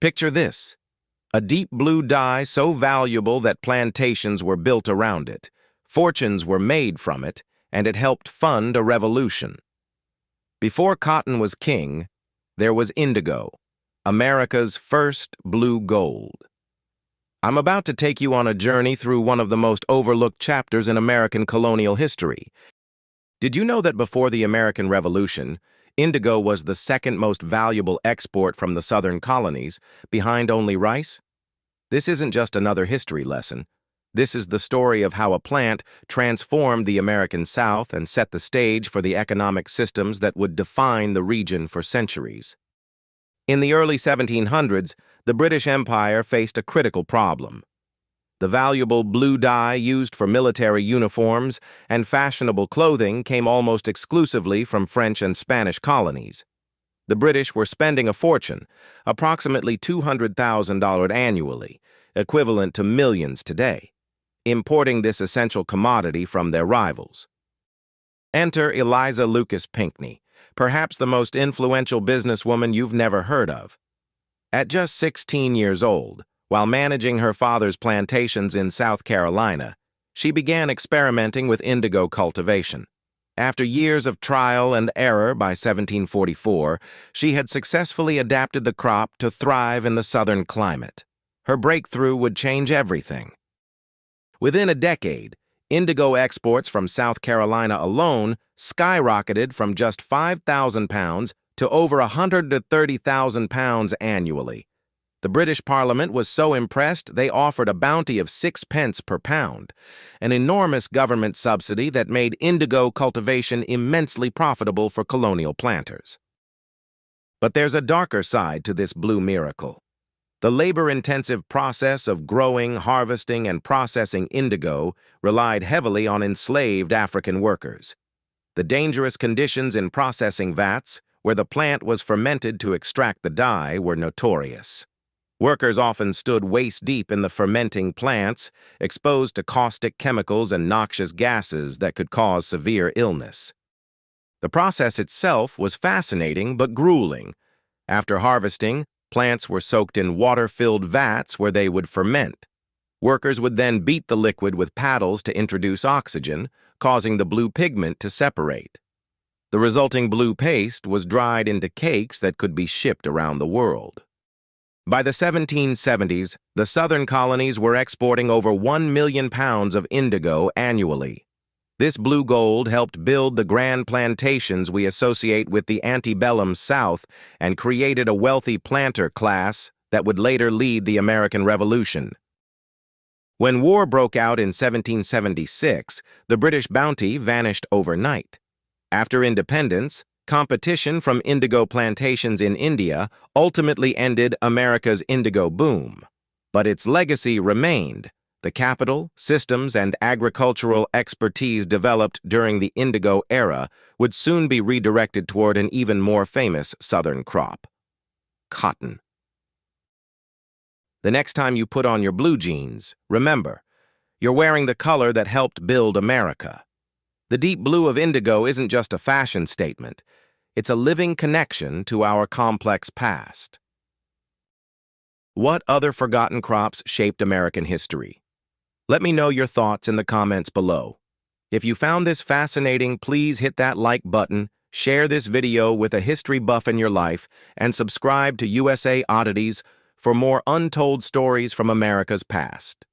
Picture this: a deep blue dye so valuable that plantations were built around it, fortunes were made from it, and it helped fund a revolution. Before cotton was king, there was indigo, America's first blue gold. I'm about to take you on a journey through one of the most overlooked chapters in American colonial history. Did you know that before the American Revolution, indigo was the second most valuable export from the Southern Colonies, behind only rice? This isn't just another history lesson. This is the story of how a plant transformed the American South and set the stage for the economic systems that would define the region for centuries. In the early 1700s, the British Empire faced a critical problem. The valuable blue dye used for military uniforms and fashionable clothing came almost exclusively from French and Spanish colonies. The British were spending a fortune, approximately $200,000 annually, equivalent to millions today, importing this essential commodity from their rivals. Enter Eliza Lucas Pinckney, perhaps the most influential businesswoman you've never heard of. At just 16 years old, while managing her father's plantations in South Carolina, she began experimenting with indigo cultivation. After years of trial and error, by 1744, she had successfully adapted the crop to thrive in the southern climate. Her breakthrough would change everything. Within a decade, indigo exports from South Carolina alone skyrocketed from just 5,000 pounds to over 130,000 pounds annually. The British Parliament was so impressed they offered a bounty of 6 pence per pound, an enormous government subsidy that made indigo cultivation immensely profitable for colonial planters. But there's a darker side to this blue miracle. The labor-intensive process of growing, harvesting, and processing indigo relied heavily on enslaved African workers. The dangerous conditions in processing vats, where the plant was fermented to extract the dye, were notorious. Workers often stood waist-deep in the fermenting plants, exposed to caustic chemicals and noxious gases that could cause severe illness. The process itself was fascinating but grueling. After harvesting, plants were soaked in water-filled vats where they would ferment. Workers would then beat the liquid with paddles to introduce oxygen, causing the blue pigment to separate. The resulting blue paste was dried into cakes that could be shipped around the world. By the 1770s, the Southern Colonies were exporting over 1 million pounds of indigo annually. This blue gold helped build the grand plantations we associate with the antebellum South and created a wealthy planter class that would later lead the American Revolution. When war broke out in 1776, the British bounty vanished overnight. After independence, competition from indigo plantations in India ultimately ended America's indigo boom. But its legacy remained. The capital, systems, and agricultural expertise developed during the indigo era would soon be redirected toward an even more famous southern crop: cotton. The next time you put on your blue jeans, remember, you're wearing the color that helped build America. The deep blue of indigo isn't just a fashion statement. It's a living connection to our complex past. What other forgotten crops shaped American history? Let me know your thoughts in the comments below. If you found this fascinating, please hit that like button, share this video with a history buff in your life, and subscribe to USA Oddities for more untold stories from America's past.